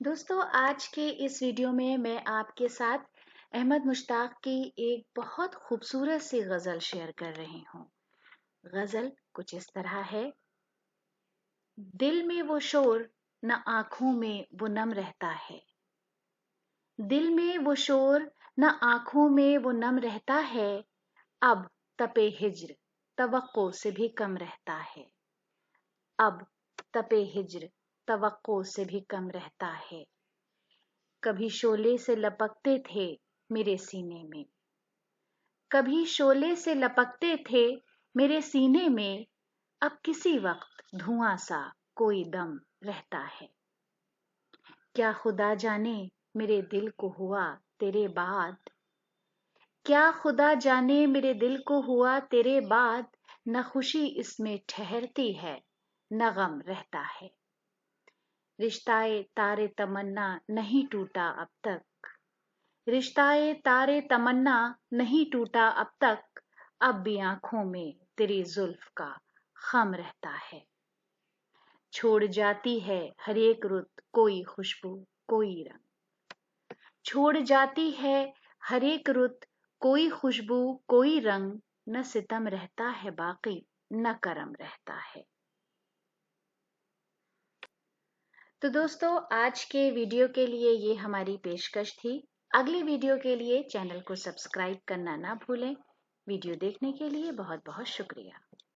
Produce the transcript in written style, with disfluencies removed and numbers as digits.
दोस्तों, आज के इस वीडियो में मैं आपके साथ अहमद मुश्ताक की एक बहुत खूबसूरत सी गज़ल शेयर कर रही हूँ। गज़ल कुछ इस तरह है। दिल में वो शोर न आँखों में वो नम रहता है। दिल में वो शोर न आँखों में वो नम रहता है। अब तपे हिज्र तवक्को से भी कम रहता है। अब तपे हिज्र तवक्को से भी कम रहता है। कभी शोले से लपकते थे मेरे सीने में, कभी शोले से लपकते थे मेरे सीने में। अब किसी वक्त धुआं सा कोई दम रहता है। क्या खुदा जाने मेरे दिल को हुआ तेरे बाद, क्या खुदा जाने मेरे दिल को हुआ तेरे बाद। न खुशी इसमें ठहरती है न गम रहता है। रिश्ताए तारे तमन्ना नहीं टूटा अब तक, रिश्ताए तारे तमन्ना नहीं टूटा अब तक। अब भी आंखों में तेरी जुल्फ का खम रहता है। छोड़ जाती है हर एक रुत कोई खुशबू कोई रंग, छोड़ जाती है हर एक रुत कोई खुशबू कोई रंग। न सितम रहता है बाकी न करम रहता है। तो दोस्तों, आज के वीडियो के लिए ये हमारी पेशकश थी। अगली वीडियो के लिए चैनल को सब्सक्राइब करना ना भूलें। वीडियो देखने के लिए बहुत बहुत शुक्रिया।